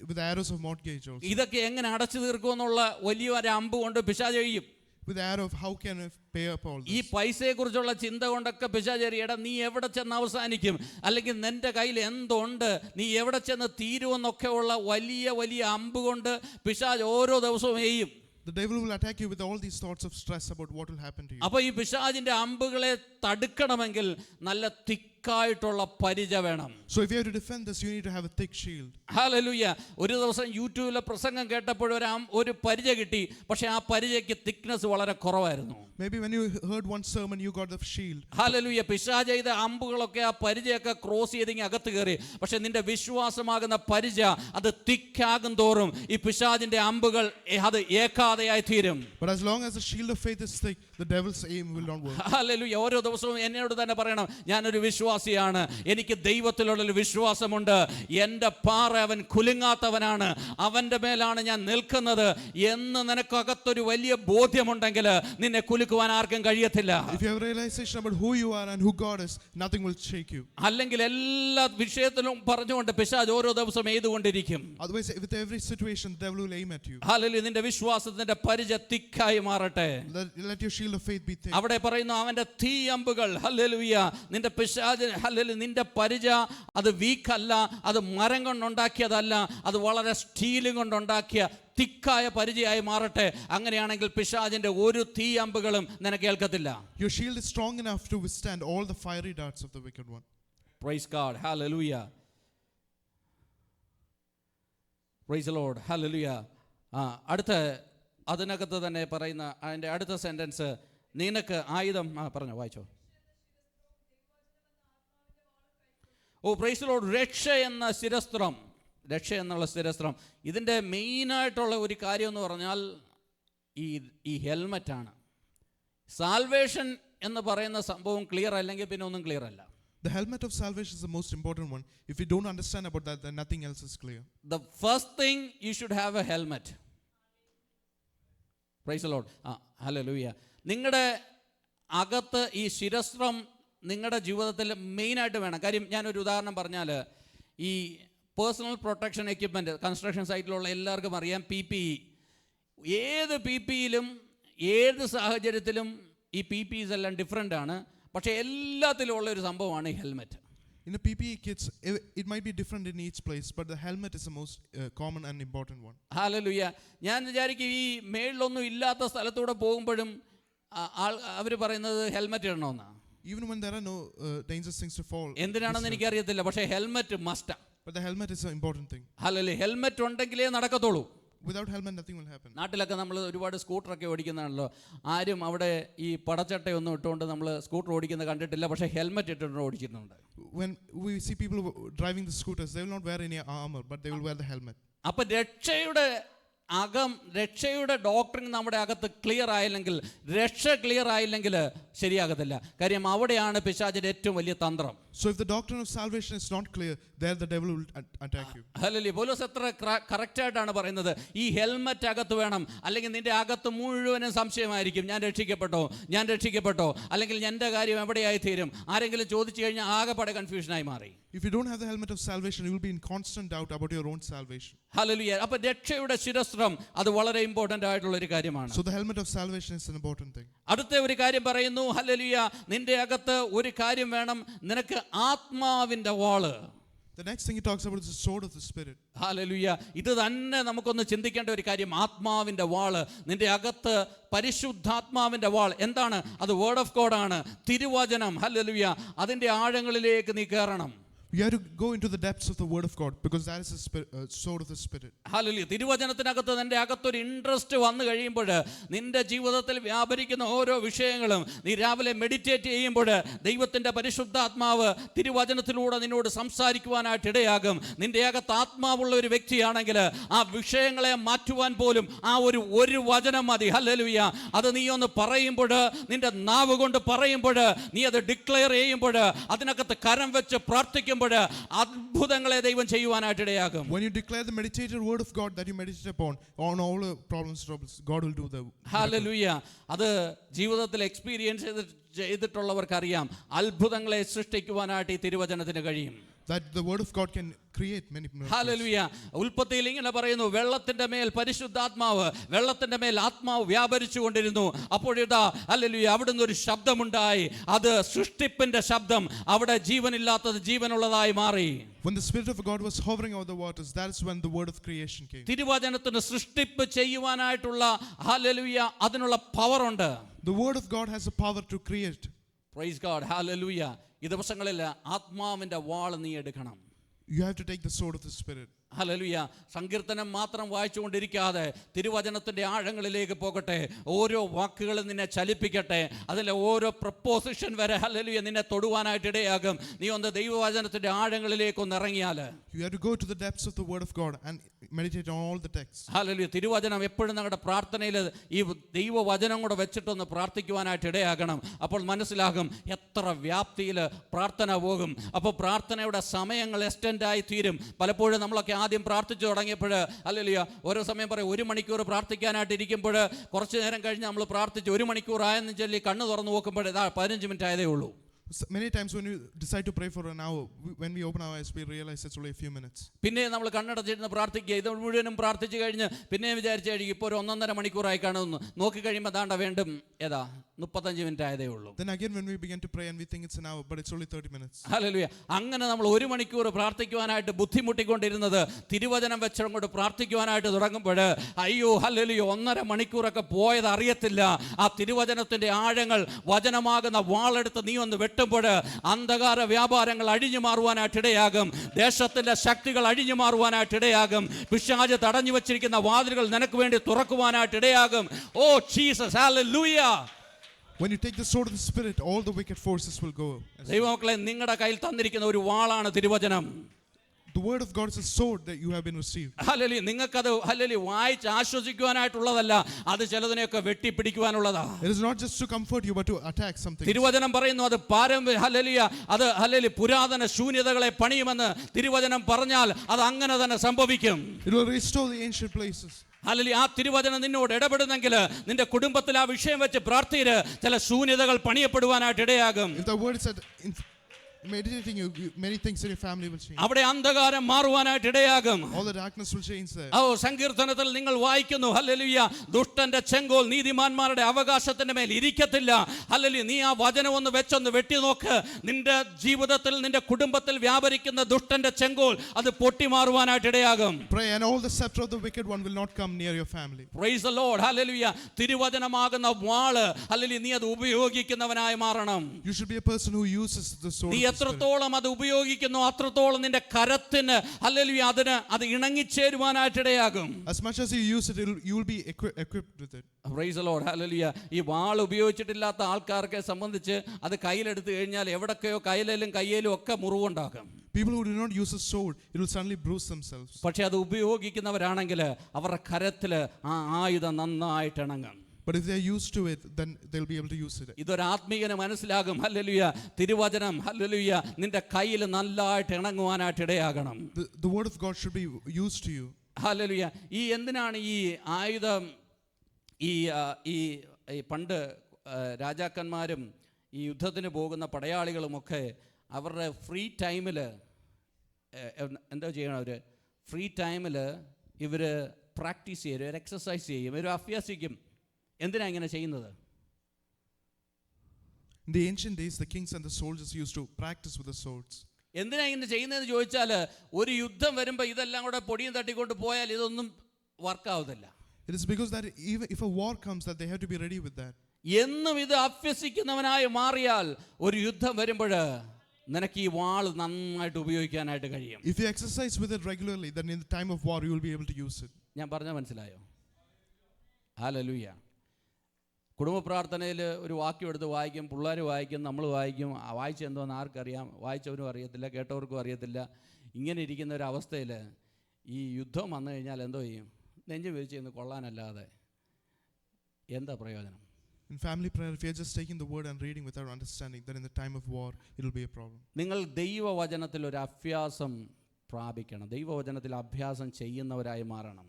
with arrows of mortgage also. ഇതൊക്കെ എങ്ങനെ അടച്ചു തീർക്കുമെന്നുള്ള വലിയൊരു അമ്പ് കൊണ്ട് പിശാച് എയ്യും. With arrow of how can I pay up all this? ഈ പൈസയെ കുറിച്ചുള്ള ചിന്ത കൊണ്ടൊക്കെ പിശാചേരിയടാ നീ എവിടെ ചെന്ന് അവസാനിക്കും, അല്ലെങ്കിൽ നിന്റെ കയ്യിൽ എന്തുണ്ട്, നീ എവിടെ ചെന്ന് തീരുമെന്നൊക്കെ ഉള്ള വലിയ വലിയ അമ്പ് കൊണ്ട് പിശാച് ഓരോ ദിവസവും എയ്യും. The devil will attack you with all these thoughts of stress about what will happen to you. അപ്പോൾ ഈ പിശാചിന്റെ അമ്പുകളെ തടുക്കണമെങ്കിൽ നല്ല തിക്കായിട്ടുള്ള പരിച വേണം. So if you have to defend this, you need to have a thick shield. Hallelujah. ഒരു ദിവസം യൂട്യൂബിലെ പ്രസംഗം കേട്ടപ്പോൾ ഒരു പരിച കിട്ടി, പക്ഷെ ആ പരിചയ്ക്ക് തിക്നെസ് വളരെ കുറവായിരുന്നു. Maybe when you heard one sermon, you got the shield. Hallelujah. പിശാച് ചെയ്ത അമ്പുകളൊക്കെ ആ പരിചയൊക്കെ ക്രോസ് ചെയ്തെങ്കിൽ അകത്ത് കയറി. പക്ഷെ നിന്റെ വിശ്വാസമാകുന്ന പരിച അത് തിക്കാകും തോറും ഈ പിശാചിന്റെ അമ്പുകൾ അത് ഏകാതയായി തീരും. But as long as the shield of faith is thick, the devil's aim will not work. Hallelujah. ഓരോ ദിവസവും എന്നോട് തന്നെ പറയണം, ഞാനൊരു വിശ്വാസിയാണ്, എനിക്ക് ദൈവത്തിലുള്ളൊരു വിശ്വാസമുണ്ട്, എൻ്റെ പാറ അവൻ കുലുങ്ങാത്തവനാണ്, അവൻ്റെ മേലാണ് ഞാൻ നിൽക്കുന്നത് എന്ന് നിനക്കകത്തൊരു വലിയ ബോധ്യമുണ്ടെങ്കിൽ നിന്നെ കുലുക്കുവാൻ ആർക്കും കഴിയത്തില്ല. If you have realization about who you are and who God is, nothing will shake you. അല്ലെങ്കിൽ എല്ലാ വിഷയത്തിലും പറഞ്ഞുകൊണ്ട് പിശാച് ഓരോ ദിവസം എയ്തുകൊണ്ടിരിക്കും. Otherwise, with every situation, the devil will aim at you. Hallelujah. നിന്റെ വിശ്വാസത്തിന്റെ പരിച തിക്കായി മാറട്ടെ. Let your shield of faith be thick. അവിടെ പറയുന്നു അവന്റെ തീ അമ്പുകൾ. ഹല്ലേലൂയ. നിന്റെ പിശാച് ഹല്ലേലൂയ നിന്റെ പരിച അത് വീക്കല്ല, അത് മരം കൊണ്ടുണ്ടാക്കിയതല്ല, അത് വളരെ സ്റ്റീലും കൊണ്ടുണ്ടാക്കിയ തിക്കായ പരിചയമായി മാറട്ടെ. അങ്ങനെയാണെങ്കിൽ പിശാചിന്റെ ഒരു തീ അമ്പുകളും നിനക്ക് ഏൽക്കത്തില്ല. Your shield is strong enough to withstand all the fiery darts of the wicked one. Praise God. Hallelujah. Praise the Lord. Hallelujah. അടുത്ത അതിനകത്ത് തന്നെ പറയുന്ന അതിൻ്റെ അടുത്ത സെൻറ്റൻസ്, നിനക്ക് ആയുധം പറഞ്ഞോ, വായിച്ചോ. ഓ പ്രൈസ് ദി ലോർഡ്. രക്ഷ എന്ന ശിരസ്ത്രം, രക്ഷ എന്നുള്ള ശിരസ്ത്രം, ഇതിൻ്റെ മെയിനായിട്ടുള്ള ഒരു കാര്യം എന്ന് പറഞ്ഞാൽ ഈ ഹെൽമറ്റാണ്. സാൽവേഷൻ എന്ന് പറയുന്ന സംഭവം ക്ലിയർ അല്ലെങ്കിൽ പിന്നെ ഒന്നും ക്ലിയർ അല്ല. The helmet of salvation is the most important one. If you don't understand about that, then nothing else is clear. The first thing, you should have a helmet. Praise the Lord. Hallelujah. നിങ്ങളുടെ അകത്ത് ഈ ശിരസ്ത്രം നിങ്ങളുടെ ജീവിതത്തിൽ മെയിനായിട്ട് വേണം. കാര്യം ഞാനൊരു ഉദാഹരണം പറഞ്ഞാൽ, ഈ പേഴ്സണൽ പ്രൊട്ടക്ഷൻ എക്യുപ്മെൻറ്റ് കൺസ്ട്രക്ഷൻ സൈറ്റിലുള്ള എല്ലാവർക്കും അറിയാം, PPE. ഏത് PPEയിലും ഏത് സാഹചര്യത്തിലും ഈ PPEs എല്ലാം ഡിഫറെൻ്റ് ആണ്. പക്ഷേ എല്ലാത്തിലും ഉള്ള ഒരു സംഭവമാണ് ഈ helmet. In the PPE kits, it might be different in each place, but the helmet is the most common and important one. Hallelujah. ഞാൻ വിചാരിക്കും ഈ മേളിലൊന്നും ഇല്ലാത്ത സ്ഥലത്തൂടെ പോകുമ്പോഴും അവർ പറയുന്നത് helmet ഇടണമെന്നാണ്. Even when there are no dangerous things to fall. എന്തിനാണെന്ന് എനിക്കറിയത്തില്ല, പക്ഷേ helmet മസ്റ്റാ. But the helmet is an important thing. Hallelujah. Helmet ഉണ്ടെങ്കിലേ നടക്കത്തുള്ളൂ. Without helmet, nothing will happen. നാട്ടിലൊക്കെ നമ്മൾ ഒരുപാട് സ്കൂട്ടറൊക്കെ ഓടിക്കുന്നതാണല്ലോ. ആരും അവിടെ ഈ പടച്ചട്ടയൊന്നും ഇട്ടുകൊണ്ട് നമ്മൾ സ്കൂട്ടർ ഓടിക്കുന്നത് കണ്ടിട്ടില്ല, പക്ഷേ ഹെൽമെറ്റ് ഇട്ടുകൊണ്ട് ഓടിച്ചിട്ടുണ്ട്. When we see people driving the scooters, they will not wear any armor, but they will wear the helmet. അപ്പം രക്ഷയുടെ ഡോക്ടറിങ് നമ്മുടെ അകത്ത് ക്ലിയർ ആയില്ലെങ്കിൽ, രക്ഷ ക്ലിയർ ആയില്ലെങ്കിൽ ശരിയാകത്തില്ല. കാര്യം അവിടെയാണ് പിശാചിന്റെ ഏറ്റവും വലിയ തന്ത്രം. So if the doctrine of salvation is not clear, there the devil will attack you. Hallelujah. Paulose എത്ര കറക്റ്റായിട്ടാണ് പറയുന്നത്. ഈ ഹെൽമെറ്റ് അകത്ത് വേണം, അല്ലെങ്കിൽ നിന്റെ അകത്ത് മുഴുവനും സംശയമായിരിക്കും. ഞാൻ രക്ഷിക്കപ്പെട്ടോ, അല്ലെങ്കിൽ എൻ്റെ കാര്യം എവിടെയായി തീരും. ആരെങ്കിലും ചോദിച്ചു കഴിഞ്ഞാൽ ആകെപ്പാടെ കൺഫ്യൂഷനായി മാറി. If you don't have the helmet of salvation, you will be in constant doubt about your own salvation. Hallelujah. അപ്പോൾ രക്ഷയുടെ ശിരസ്ത്രം അത് വളരെ ഇമ്പോർട്ടൻ്റ് ആയിട്ടുള്ള ഒരു കാര്യമാണ്. So the helmet of salvation is an important thing. അടുത്ത ഒരു കാര്യം പറയുന്നു, ഹല്ലേലൂയ, നിന്റെ അകത്ത് ഒരു കാര്യം വേണം, നിനക്ക് ആത്മാവിന്റെ വാള്. The next thing he talks about is the sword of the spirit. Hallelujah. ഇത് തന്നെ നമുക്കൊന്ന് ചിന്തിക്കേണ്ട ഒരു കാര്യം. ആത്മാവിന്റെ വാള്, നിന്റെ അകത്ത് പരിശുദ്ധാത്മാവിന്റെ വാൾ എന്താണ്? അത് വേർഡ് ഓഫ് ഗോഡ് ആണ്, തിരുവചനം. ഹല്ലേലൂയ. അതിന്റെ ആഴങ്ങളിലേക്ക് നീ കയറണം. You have to go into the depths of the word of God, because that is the sword of the spirit. Hallelujah. തിരുവചനത്തിനകത്ത് നിന്റെ അകത്തൊരു ഇൻട്രസ്റ്റ് വന്നു കഴിയുമ്പോൾ, നിന്റെ ജീവിതത്തിൽ വ്യാപരിക്കുന്ന ഓരോ വിഷയങ്ങളും നീ രാവിലെ മെഡിറ്റേറ്റ് ചെയ്യുമ്പോൾ ദൈവത്തിന്റെ പരിശുദ്ധാത്മാവ് തിരുവചനത്തിലൂടെ നിന്നോട് സംസാരിക്കുവാനായിട്ട് ഇടയാകും. നിന്റെ അകത്ത് ആത്മാവുള്ള ഒരു വ്യക്തിയാണെങ്കിൽ ആ വിഷയങ്ങളെ മാറ്റുവാൻ പോലും ആ ഒരു വചനം മതി. ഹല്ലേലൂയ. അത് നീ ഒന്ന് പറയുമ്പോൾ, നിന്റെ നാവ് കൊണ്ട് പറയുമ്പോൾ, നീ അത് ഡിക്ലെയർ ചെയ്യുമ്പോൾ, അതിനകത്ത് കരം വെച്ച് പ്രാർത്ഥിക്കുമ്പോൾ അത്ഭുതങ്ങളെ ദൈവം ചെയ്യുവാനായിട്ട് ഇടയാകും. When you declare the meditated word of God that you meditate upon on all the problems, troubles, God will do the. Hallelujah. അത് ജീവിതത്തിൽ എക്സ്പീരിയൻസ് ചെയ്തിട്ടുള്ളവർക്കറിയാം, അത്ഭുതങ്ങളെ സൃഷ്ടിക്കുവാനായിട്ട് ഈ തിരുവചനത്തിന് കഴിയും. That the word of God can create many miracles. Hallelujah. ഉൽപ്പത്തിയിൽ ഇങ്ങനെ പറയുന്നു, വെള്ളത്തിന്റെ മേൽ പരിശുദ്ധാത്മാവ്, വെള്ളത്തിന്റെ മേൽ ആത്മാവ് വ്യാപരിച്ചു കൊണ്ടിരുന്നു. അപ്പോഴിതാ ഹല്ലേലൂയ, അവിടുന്ന് ഒരു ശബ്ദമുണ്ടായി. അത് സൃഷ്ടിപ്പിന്റെ ശബ്ദം. അവിടെ ജീവനില്ലാത്തത് ജീവനുള്ളതായി മാറി. When the spirit of God was hovering over the waters, that is when the word of creation came. തിരുവചനത്തിന് സൃഷ്ടിപ്പ് ചെയ്യുവാനായിട്ടുള്ള ഹല്ലേലൂയ അതിനുള്ള പവർ ഉണ്ട്. The word of God has the power to create. Praise God. Hallelujah. ഈ ദിവസങ്ങളിൽ ആത്മാവിന്റെ വാൾ നീ എടുക്കണം. You have to take the sword of the spirit. Hallelujah. സങ്കീർത്തനം മാത്രം വായിച്ചുകൊണ്ടിരിക്കാതെ തിരുവചനത്തിന്റെ ആഴങ്ങളിലേക്ക് പോകട്ടെ. ഓരോ വാക്കുകളും നിന്നെ ചലിപ്പിക്കട്ടെ. അതിലെ ഓരോ പ്രപ്പോസിഷൻ വരെ ഹല്ലേലൂയ നിന്നെ തൊടുവാനായിട്ട് ഇടയാകും. നീ ഒന്ന് ദൈവവചനത്തിന്റെ ആഴങ്ങളിലേക്ക് ഒന്ന് ഇറങ്ങിയാൽ. You have to go to the depths of the word of God and meditate on all the texts. Hallelujah. തിരുവചനം എപ്പോഴും നിങ്ങളുടെ പ്രാർത്ഥനയിൽ ഈ ദൈവവചനം കൂടെ വെച്ചിട്ടൊന്ന് പ്രാർത്ഥിക്കുവാനായിട്ട് ഇടയാകണം. അപ്പോൾ മനസ്സിലാകും എത്ര വ്യാപ്തിയിൽ പ്രാർത്ഥന പോകും. അപ്പോൾ പ്രാർത്ഥനയുടെ സമയങ്ങൾ എക്സ്റ്റെൻഡായി തീരും. പലപ്പോഴും നമ്മളൊക്കെ ആദ്യം പ്രാർത്ഥിച്ചു തുടങ്ങിയപ്പോൾ ഹല്ലേലൂയ ഓരോ സമയം പറയും 1 മണിക്കൂർ പ്രാർത്ഥിക്കാനായിട്ട് ഇരിക്കുമ്പോൾ കുറച്ച് നേരം കഴിഞ്ഞ് നമ്മൾ പ്രാർത്ഥിച്ച് 1 മണിക്കൂർ ആയെന്ന് ചൊല്ലി കണ്ണ് തുറന്ന് നോക്കുമ്പോൾ 15 മിനിറ്റ് ആയതേ ഉള്ളൂ. Many times when we decide to pray for an hour, when we open our eyes, we realize it's only a few minutes. പിന്നെ നമ്മൾ കണ്ണടച്ചിരുന്ന് പ്രാർത്ഥിക്കുക. ഇത് മുഴുവനും പ്രാർത്ഥിച്ചു കഴിഞ്ഞ് പിന്നെ വിചാരിച്ചായിരിക്കും ഇപ്പോൾ ഒരു 1.5 മണിക്കൂറായി കാണുന്നു. നോക്കി കഴിയുമ്പോൾ ദാണ്ട വീണ്ടും 35 മിനിറ്റ് ആയതേ ഉള്ളൂ. Then again when we begin to pray and we think it's an hour, but it's only 30 minutes. Hallelujah. അങ്ങനെ നമ്മൾ 1 മണിക്കൂർ പ്രാർത്ഥിക്കുവാനായിട്ട് ബുദ്ധിമുട്ടിക്കൊണ്ടിരുന്നത് തിരുവചനം വെച്ചങ്ങോട്ട് പ്രാർത്ഥിക്കുവാനായിട്ട് തുടങ്ങുമ്പോൾ അയ്യോ ഹല്ലേലൂയ 1.5 മണിക്കൂറൊക്കെ പോയത് അറിയത്തില്ല. ആ തിരുവചനത്തിന്റെ ആഴങ്ങൾ വചനമാകുന്ന വാളെടുത്ത് നീ ഒന്ന് വെട്ടുമ്പോൾ അന്ധകാര വ്യാപാരങ്ങൾ അഴിഞ്ഞു മാറുവാനായിട്ട് ഇടയാകും. ദേശത്തിന്റെ ശക്തികൾ അഴിഞ്ഞു മാറുവാനായിട്ട് ഇടയാകും. പിശാച് തടഞ്ഞു വെച്ചിരിക്കുന്ന വാതിലുകൾ നിനക്ക് വേണ്ടി തുറക്കുവാനായിട്ട് ഇടയാകും. Oh Jesus hallelujah. When you take the sword of the spirit, all the wicked forces will go. ദൈവമക്കളെ, നിങ്ങളുടെ കയ്യിൽ തന്നിരിക്കുന്ന ഒരു വാളാണ് തിരുവചനം. The word of God is a sword that you have been received. Hallelujah. നിങ്ങൾക്കത് ഹല്ലേലൂയ വായിച്ച് ആശ്വസിക്കുവാനായിട്ടുള്ളതല്ല, അത് ചിലതിനെയൊക്കെ വെട്ടിപ്പിടിക്കുവാനുള്ളതാ. It is not just to comfort you, but to attack something. തിരുവചനം പറയുന്നു അത് ഹല്ലേലൂയ, അത് ഹല്ലേലൂയ പുരാതന ശൂന്യതകളെ പണിയുമെന്ന് തിരുവചനം പറഞ്ഞാൽ അത് അങ്ങനെ തന്നെ സംഭവിക്കും. It will restore the ancient places. Hallelujah. ആ തിരുവചനം നിന്നോട് ഇടപെടുന്നെങ്കിൽ നിന്റെ കുടുംബത്തിൽ ആ വിഷയം വെച്ച് പ്രാർത്ഥിച്ച് ചില ശൂന്യതകൾ പണിയപ്പെടുവാനായിട്ട് ഇടയാകും. If the word said meditating, many things in your family will change. അവിടെ അന്ധകാരം മാറുവാനായിട്ട് ഇടയാകും. All the darkness will change there. സങ്കീർത്തനത്തിൽ നിങ്ങൾ വായിക്കുന്നു, ഹല്ലേലൂയ, ദുഷ്ടന്റെ ചെങ്കോൽ നീതിമാന്മാരുടെ അവകാശത്തിന്റെ മേൽ ഇരിക്കത്തില്ല. ഹല്ലേലൂയ. നീ ആ വചനം ഒന്ന് വെച്ചൊന്ന് വെട്ടി നോക്ക്. നിന്റെ ജീവിതത്തിൽ നിന്റെ കുടുംബത്തിൽ വ്യാപരിക്കുന്ന ദുഷ്ടന്റെ ചെങ്കോൽ അത് പൊട്ടിമാറുവാനായിട്ട് ഇടയാകും. Pray, and all the scepter of the wicked one will not come near your family. Praise the Lord. Hallelujah. തിരുവചനമാകുന്ന വാള്, ഹല്ലേലൂയ, നീ അത് ഉപയോഗിക്കുന്നവനായി മാറണം. You should be a person who uses the sword. നീ എത്രത്തോളം അത് ഉപയോഗിക്കുന്നു അത്രത്തോളം നിന്റെ കരത്തിന്, ഹല്ലേലൂയ, അത് ഇണങ്ങിച്ചേരുവാനായിട്ട് ഇടയാകും. As much as you use it, you will be equipped with it. Praise the Lord. Hallelujah. ഈ വാൾ ഉപയോഗിച്ചിട്ടില്ലാത്ത ആൾക്കാരെ സംബന്ധിച്ച് അത് കയ്യിലെടുത്ത് കഴിഞ്ഞാൽ എവിടൊക്കെയോ കയ്യിലും കയ്യിലും ഒക്കെ മുറിവുണ്ടാക്കും. People who do not use a sword, it will suddenly bruise themselves. പക്ഷെ അത് ഉപയോഗിക്കുന്നവരാണെങ്കിൽ അവരുടെ കരത്തില് ആ ആയുധം നന്നായിട്ട് ഇണങ്ങും. But if they are used to it, then they'll be able to use it. ഇതൊരു ആത്മീയന് മനസ്സിലാകും. ഹല്ലേലൂയ. തിരുവചനം, ഹല്ലേലൂയ, നിന്റെ കയ്യിൽ നല്ലതായിട്ട് ഇണങ്ങുവാനായിട്ട് ഇടയാകണം. The word of God should be used to you. Hallelujah. ഈ എന്തിനാണ് ഈ ആയുധം? ഈ പണ്ട് രാജാക്കന്മാരും ഈ യുദ്ധത്തിന് പോകുന്ന പടയാളികളുമൊക്കെ അവരുടെ ഫ്രീ ടൈമിൽ എന്താ ചെയ്യണം? അവർ ഫ്രീ ടൈമിൽ ഇവർ പ്രാക്ടീസ് ചെയ്യും, ഇവർ എക്സസൈസ് ചെയ്യും, ഇവർ അഭ്യസിക്കും. എന്തിനാ ഇങ്ങനെ ചെയ്യുന്നത്? In the ancient days, the kings and the soldiers used to practice with the swords. എന്തിനാ ഇങ്ങനെ ചെയ്യുന്നതെന്ന് ചോദിച്ചാൽ, ഒരു യുദ്ധം വരുമ്പോൾ ഇതെല്ലാം കൂടെ പൊടിയും തട്ടിക്കൊണ്ട് പോയാൽ ഇതൊന്നും വർക്കാവത്തില്ല. It is because that even if a war comes, that they have to be ready with that. എന്നും ഇത് അഭ്യസിക്കുന്നവനായി മാറിയാൽ ഒരു യുദ്ധം വരുമ്പോൾ നിനക്ക് ഈ വാൾ നന്നായിട്ട് ഉപയോഗിക്കാനായിട്ട് കഴിയും. If you exercise with it regularly, then in the time of war, you will be able to use it. ഞാൻ പറഞ്ഞാൽ മനസ്സിലായോ? ഹല്ലേലൂയ. കുടുംബ പ്രാർത്ഥനയിൽ ഒരു വാക്യം എടുത്ത് വായിക്കും, പിള്ളേർ വായിക്കും, നമ്മൾ വായിക്കും. വായിച്ച എന്തോന്ന് ആർക്കറിയാം? വായിച്ചവനും അറിയത്തില്ല, കേട്ടവർക്കും അറിയത്തില്ല. ഇങ്ങനെ ഇരിക്കുന്ന ഒരു അവസ്ഥയിൽ ഈ യുദ്ധം വന്നു കഴിഞ്ഞാൽ എന്തോ ചെയ്യും? നെഞ്ചു വിരിച്ച് ഇന്ന് കൊള്ളാനല്ലാതെ എന്താ പ്രയോജനം? In family prayer, if you are just taking the word and reading without understanding, then in the time of war, it will be a problem. നിങ്ങൾ ദൈവവചനത്തിൽ ഒരു അഭ്യാസം പ്രാപിക്കണം. ദൈവവചനത്തിൽ അഭ്യാസം ചെയ്യുന്നവരായി മാറണം.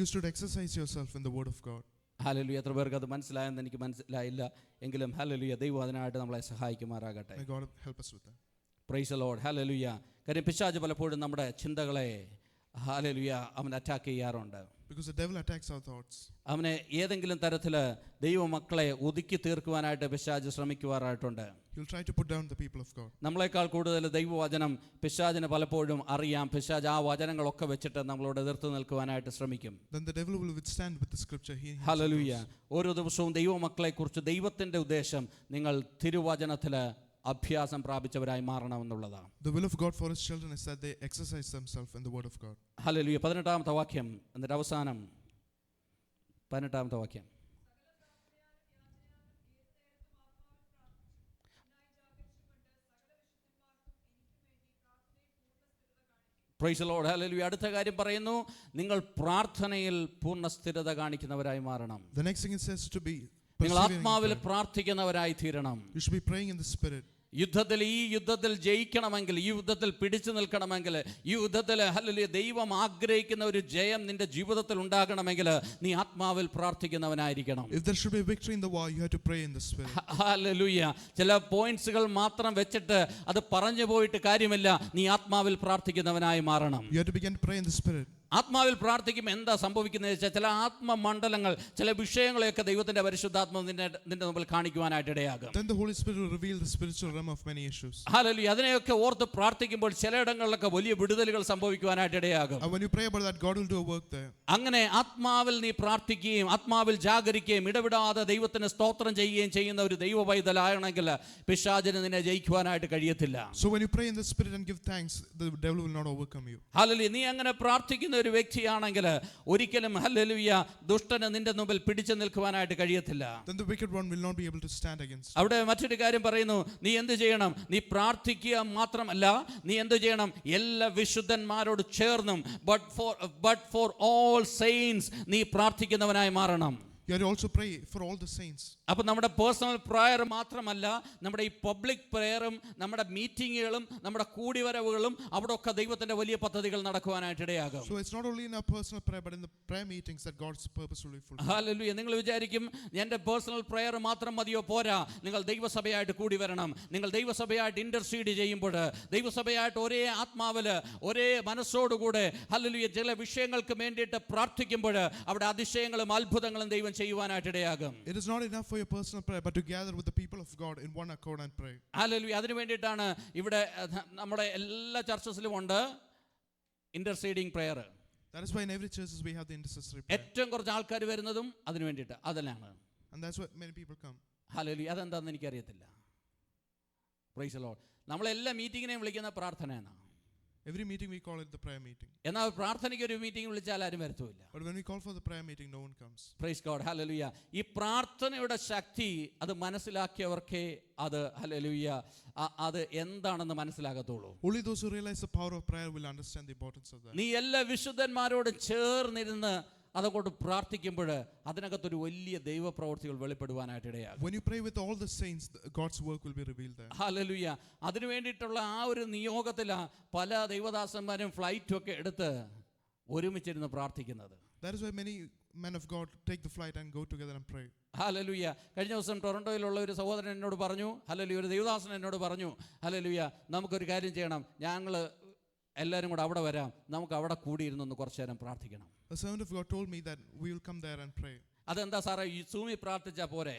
You should exercise yourself in the word of God. Hallelujah. എത്ര പേർക്ക് അത് മനസ്സിലായെന്ന് എനിക്ക് മനസ്സിലായില്ല എങ്കിലും ഹല്ലേലൂയ, ദൈവം അതിനായിട്ട് നമ്മളെ സഹായിക്കുമാറാകട്ടെ. May God help us with that. Price the Lord. Hallelujah. കാര്യം പിശാച് പലപ്പോഴും നമ്മുടെ ചിന്തകളെ ഹല്ലേലൂയ അവൻ അറ്റാക്ക് ചെയ്യാറുണ്ട്. Because the devil attacks our thoughts. അവനെ ഏതെങ്കിലും തരത്തിൽ ദൈവമക്കളെ ഒതുക്കി തീർക്കുവാനായിട്ട് പിശാച് ശ്രമിക്കുവാറായിട്ടുണ്ട്. He will try to put down the people of God. നമ്മളെക്കാൾ കൂടുതൽ ദൈവവചനം പിശാചിന് പലപ്പോഴും അറിയാം. പിശാച് ആ വചനങ്ങളൊക്കെ വെച്ചിട്ട് നമ്മളോട് എതിർത്ത് നിൽക്കുവാനായിട്ട് ശ്രമിക്കും. Then the devil will withstand with the scripture. Hallelujah. ഓരോ ദിവസവും ദൈവമക്കളെക്കുറിച്ച് ദൈവത്തിൻ്റെ ഉദ്ദേശം നിങ്ങൾ തിരുവചനത്തിൽ അഭ്യാസം പ്രാപിച്ചവരായി മാറണമെന്നുള്ളതാണ്. The will of God for his children is that they exercise themselves in the word of God. Hallelujah. 18-ാമത്തെ വാക്യം, എന്നിട്ട് അവസാനം 18-ാമത്തെ വാക്യം. Praise the Lord. ഹല്ലേലൂയ. അടുത്ത കാര്യം പറയുന്നു, നിങ്ങൾ പ്രാർത്ഥനയിൽ പൂർണ്ണ സ്ഥിരത കാണിക്കുന്നവരായി മാറണം. The next thing it says to be നിങ്ങൾ ആത്മാവിൽ പ്രാർത്ഥിക്കുന്നവരായി തീരണം. You should be praying in the spirit. ഈ യുദ്ധത്തിൽ ജയിക്കണമെങ്കിൽ, ഈ യുദ്ധത്തിൽ പിടിച്ചു നിൽക്കണമെങ്കിൽ, ഈ യുദ്ധത്തിൽ ഹല്ലേലൂയ ദൈവം ആഗ്രഹിക്കുന്ന ഒരു ജയം നിന്റെ ജീവിതത്തിൽ ഉണ്ടാകണമെങ്കിൽ നീ ആത്മാവിൽ പ്രാർത്ഥിക്കുന്നവനായിരിക്കണം. If there should be a victory in the war, you have to pray in the spirit. Hallelujah. ചില പോയിന്റ്സുകൾ മാത്രം വെച്ചിട്ട് അത് പറഞ്ഞു പോയിട്ട് കാര്യമില്ല. നീ ആത്മാവിൽ പ്രാർത്ഥിക്കുന്നവനായി മാറണം. You have to begin to pray in the spirit. ആത്മാവിൽ പ്രാർത്ഥിക്കുമ്പോൾ എന്താ സംഭവിക്കുന്നത് വെച്ചാൽ, ചില ആത്മമണ്ഡലങ്ങൾ, ചില വിഷയങ്ങളെയൊക്കെ ദൈവത്തിന്റെ പരിശുദ്ധാത്മാവ് നിന്റെ മുമ്പിൽ കാണിക്കുവാനായിട്ട് ഇടയാകും. Then the Holy Spirit will reveal the spiritual realm of many issues. Hallelujah. അതിനെയൊക്കെ ഓർത്ത് പ്രാർത്ഥിക്കുമ്പോൾ ചിലയിടങ്ങളിലൊക്കെ വലിയ വിടുതലുകൾ സംഭവിക്കുവാനായിട്ട് ഇടയാകും. And when you pray about that, God will do a work there. അങ്ങനെ ആത്മാവിൽ നീ പ്രാർത്ഥിക്കുകയും ആത്മാവിൽ ജാഗരിക്കുകയും ഇടവിടാതെ ദൈവത്തിന് സ്തോത്രം ചെയ്യുകയും ചെയ്യുന്ന ഒരു ദൈവ പൈതലാണെങ്കിൽ പിശാചിന് നിന്നെ ജയിക്കുവാനായിട്ട് കഴിയത്തില്ല. So when you pray in the spirit and give thanks, the devil will not overcome you. Hallelujah. നീ അങ്ങനെ പ്രാർത്ഥിക്കുന്ന ഒരു വ്യക്തിയാണെങ്കിൽ ഒരിക്കലും ഹല്ലേലൂയ ദുഷ്ടന് നിന്റെ മുമ്പിൽ പിടിച്ചു നിൽക്കുവാനായിട്ട് കഴിയത്തില്ല. then the wicked one will not be able to stand against you. അവിടെ മറ്റൊരു കാര്യം പറയുന്നു, നീ എന്ത് ചെയ്യണം? നീ പ്രാർത്ഥിക്കുക മാത്രമല്ല, നീ എന്ത് ചെയ്യണം? എല്ലാ വിശുദ്ധന്മാരോട് ചേർന്നും but for all saints നീ പ്രാർത്ഥിക്കുന്നവനായി മാറണം. You have to also pray for all the saints. അപ്പം നമ്മുടെ പേഴ്സണൽ പ്രയർ മാത്രമല്ല, നമ്മുടെ ഈ പബ്ലിക് പ്രയറും നമ്മുടെ മീറ്റിങ്ങുകളും നമ്മുടെ കൂടിവരവുകളും അവിടെ ഒക്കെ ദൈവത്തിന്റെ വലിയ പദ്ധതികൾ നടക്കുവാനായിട്ട് ഇടയാകും. So it's not only in our personal prayer but in the prayer meetings that God's purpose will be fulfilled. Hallelujah. നിങ്ങൾ വിചാരിക്കും എൻ്റെ പേഴ്സണൽ പ്രയർ മാത്രം മതിയോ? പോരാ, നിങ്ങൾ ദൈവസഭയായിട്ട് കൂടി വരണം. നിങ്ങൾ ദൈവസഭയായിട്ട് ഇന്റർസീഡ് ചെയ്യുമ്പോൾ, ദൈവസഭയായിട്ട് ഒരേ ആത്മാവില് ഒരേ മനസ്സോടുകൂടെ ഹല്ലേലൂയ ചില വിഷയങ്ങൾക്ക് വേണ്ടിയിട്ട് പ്രാർത്ഥിക്കുമ്പോൾ അവിടെ അതിശയങ്ങളും അത്ഭുതങ്ങളും ദൈവം ചെയ്യുവാനായിട്ട് ഇടയാകും. It is not enough for your personal prayer but to gather with the people of God in one accord and pray. Hallelujah. അതിനു വേണ്ടിയിട്ടാണ് ഇവിടെ നമ്മുടെ എല്ലാ ചർച്ചസിലും ഉണ്ട് interceding prayer. That is why in every churches we have the intercessory prayer. ഏറ്റവും കുറച്ച് ആൾക്കാർ വരുന്നതും അതിനു വേണ്ടിയിട്ട് അതിലാണ്. And that's why many people come. Hallelujah. അതെന്താണെന്ന് എനിക്കറിയത്തില്ല. Price the Lord. നമ്മളെല്ലാ മീറ്റിങ്ങിനെയും വിളിക്കുന്ന പ്രാർത്ഥനയാണ്. Every meeting we call it the prayer meeting. എന്നാൽ പ്രാർത്ഥനയ്ക്ക് ഒരു മീറ്റിംഗ് വിളിച്ചാൽ ആരും വരത്തുമില്ല. But when we call for the prayer meeting no one comes. Praise God. Hallelujah. ഈ പ്രാർത്ഥനയുടെ ശക്തി അത് മനസ്സിലാക്കിയവർക്കേ അത് ഹല്ലേലൂയ അത് എന്താണെന്ന് മനസ്സിലാകത്തുള്ളൂ. Only those who realize the power of prayer will understand the importance of that. നീ എല്ലാ വിശുദ്ധന്മാരോട് ചേർന്നിരുന്ന് അതുകൊണ്ട് പ്രാർത്ഥിക്കുമ്പോൾ അതിനകത്തൊരു വലിയ ദൈവപ്രവൃത്തികൾ വെളിപ്പെടുവാനായിട്ട് ഇടയാകും. When you pray with all the saints, God's work will be revealed there. Hallelujah. അതിനു വേണ്ടിയിട്ടുള്ള ആ ഒരു നിയോഗത്തിലാണ് പല ദൈവദാസന്മാരും ഫ്ലൈറ്റും ഒക്കെ എടുത്ത് ഒരുമിച്ചിരുന്ന് പ്രാർത്ഥിക്കുന്നത്. That is why many men of God take the flight and go together and pray. Hallelujah. കഴിഞ്ഞ ദിവസം ടൊറന്റോയിലുള്ള ഒരു സഹോദരൻ എന്നോട് പറഞ്ഞു, ഹല്ലേലൂയ, ഒരു ദൈവദാസൻ എന്നോട് പറഞ്ഞു, ഹല്ലേലൂയ, നമുക്കൊരു കാര്യം ചെയ്യണം, ഞങ്ങൾ എല്ലാവരും കൂടെ അവിടെ വരാം, നമുക്ക് അവിടെ കൂടിയിരുന്നൊന്ന് കുറച്ചു നേരം പ്രാർത്ഥിക്കണം. A servant of God told me that we will come there and pray. അതെന്താ സാറേ, ഈ സൂമിൽ പ്രാർത്ഥിച്ചാൽ പോരെ?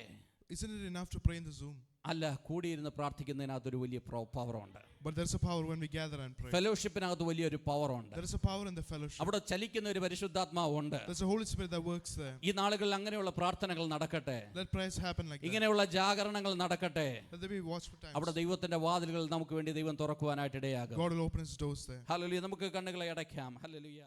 Isn't it enough to pray in the Zoom? അല്ല, കൂടിയിരുന്ന് പ്രാർത്ഥിക്കുന്നതിനകത്തൊരു വലിയ പവറുണ്ട്. But there's a power when we gather and pray. ഫെലോഷിപ്പിനകത്ത് വലിയൊരു പവറുണ്ട്. There is a power in the fellowship. അവിടെ ചലിക്കുന്ന ഒരു പരിശുദ്ധാത്മാവുണ്ട്. There's a Holy Spirit that works there. ഈ നാളുകളിൽ അങ്ങനെയുള്ള പ്രാർത്ഥനകൾ നടക്കട്ടെ. Let prayers happen like that. ഇങ്ങനെയുള്ള ജാഗരണങ്ങൾ നടക്കട്ടെ. Let there be watchful times. അവിടെ ദൈവത്തിന്റെ വാതിലുകൾ നമുക്ക് വേണ്ടി ദൈവം തുറക്കുവാനായിട്ട് ഇടയാകും. God will open his doors there. Hallelujah. നമുക്ക് കണ്ണുകളെ അടയ്ക്കാം. ഹല്ലേലൂയ.